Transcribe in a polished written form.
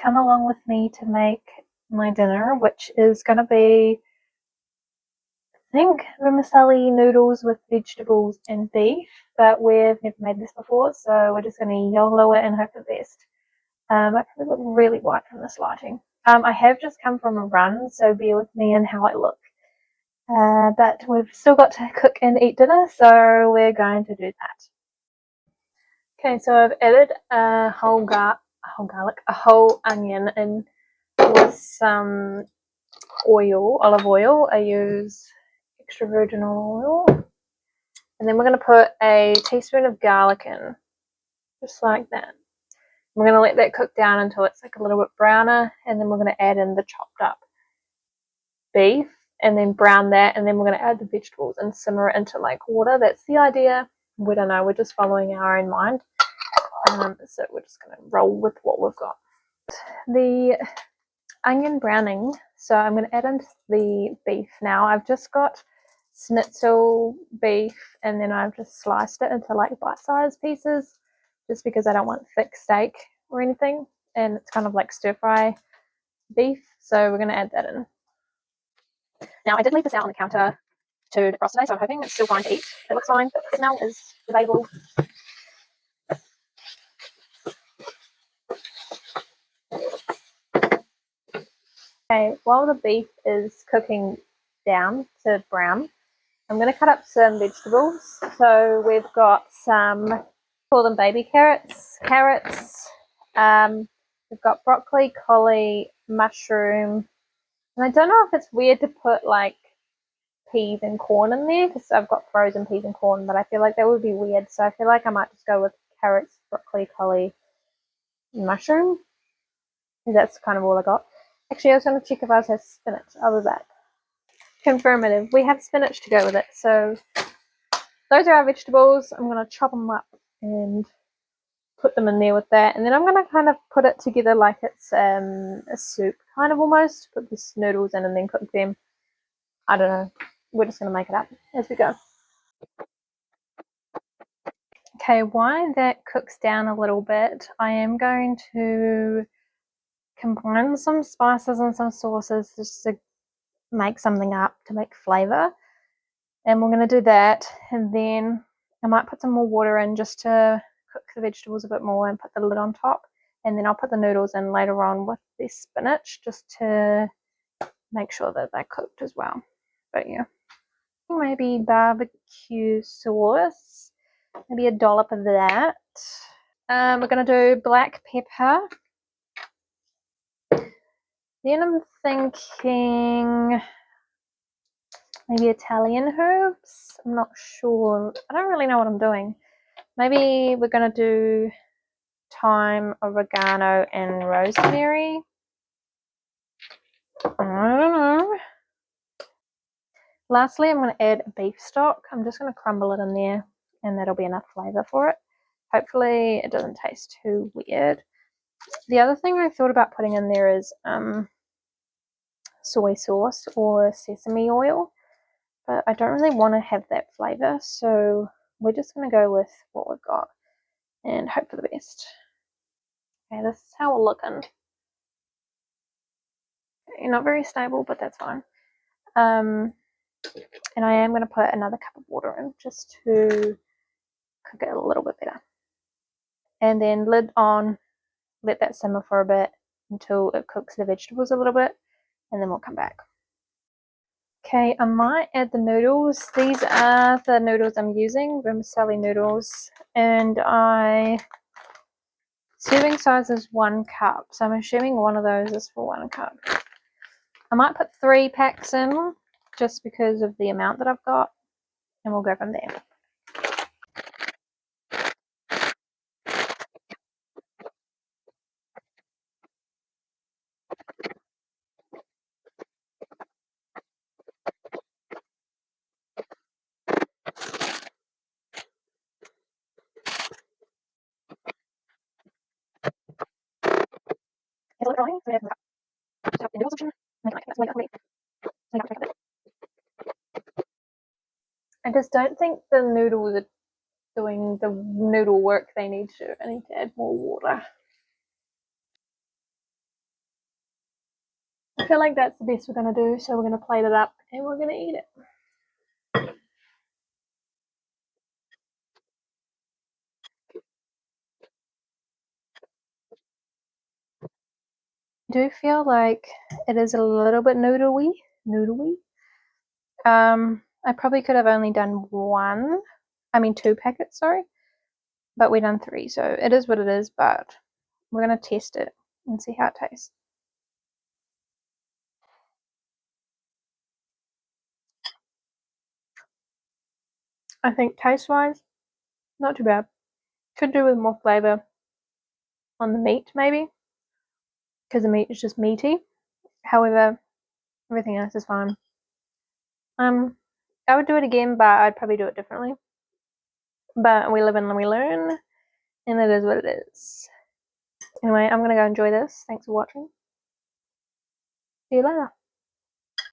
come along with me to make my dinner, which is going to be, I think, vermicelli noodles with vegetables and beef, but we've never made this before, so we're just going to YOLO it and hope for the best. I probably look really white from this lighting. I have just come from a run, so bear with me in how I look. But we've still got to cook and eat dinner, so we're going to do that. Okay, so I've added a whole garlic, a whole onion in with some oil, olive oil. I use extra virgin oil. And then we're going to put a teaspoon of garlic in, just like that. We're going to let that cook down until it's like a little bit browner, and then we're going to add in the chopped up beef and then brown that, and then we're going to add the vegetables and simmer it into like water. That's the idea. We don't know, we're just following our own mind. So we're just going to roll with what we've got. The onion browning, so I'm going to add in the beef now. I've just got schnitzel beef, and then I've just sliced it into like bite-sized pieces just because I don't want thick steak or anything, and it's kind of like stir-fry beef, so we're going to add that in. Now I did leave this out on the counter to defrost today, so I'm hoping it's still fine to eat. It looks fine, but the smell is debatable. Okay, while the beef is cooking down to brown, I'm going to cut up some vegetables. So we've got some, call them baby carrots, we've got broccoli, collie, mushroom, and I don't know if it's weird to put like peas and corn in there because I've got frozen peas and corn, but I feel like that would be weird, so I feel like I might just go with carrots, broccoli, collie, and mushroom. That's kind of all I got. Actually, I was going to check if ours has spinach. I'll be back. Confirmative. We have spinach to go with it. So those are our vegetables. I'm going to chop them up and put them in there with that. And then I'm going to kind of put it together like it's a soup, kind of almost. Put the noodles in and then cook them. I don't know. We're just going to make it up as we go. Okay, while that cooks down a little bit, I am going to combine some spices and some sauces just to make something up to make flavor, and we're going to do that, and then I might put some more water in just to cook the vegetables a bit more and put the lid on top, and then I'll put the noodles in later on with the spinach just to make sure that they're cooked as well. But yeah, maybe barbecue sauce, maybe a dollop of that. We're going to do black pepper. Then I'm thinking maybe Italian herbs. I'm not sure. I don't really know what I'm doing. Maybe we're going to do thyme, oregano, and rosemary. I don't know. Lastly, I'm going to add beef stock. I'm just going to crumble it in there, and that'll be enough flavor for it. Hopefully it doesn't taste too weird. The other thing I thought about putting in there is soy sauce or sesame oil, but I don't really want to have that flavor, so we're just going to go with what we've got and hope for the best. Okay, this is how we're looking. Okay, not very stable, but that's fine. And I am going to put another cup of water in just to cook it a little bit better. And then lid on, let that simmer for a bit until it cooks the vegetables a little bit, and then we'll come back. Okay, I might add the noodles. These are the noodles I'm using, vermicelli noodles, and serving size is 1 cup, so I'm assuming one of those is for 1 cup. I might put 3 packs in just because of the amount that I've got, and we'll go from there. I just don't think the noodles are doing the noodle work they need to. I need to add more water. feel like that's the best we're going to do, so we're going to plate it up and we're going to eat it. I do feel like it is a little bit noodly. I probably could have only done two packets, sorry, but we done 3, so it is what it is, but we're going to test it and see how it tastes. I think taste-wise, not too bad. Could do with more flavour on the meat, maybe, because the meat is just meaty. However, everything else is fine. I would do it again, but I'd probably do it differently. But we live and we learn, and it is what it is. Anyway, I'm gonna go enjoy this. Thanks for watching. See you later.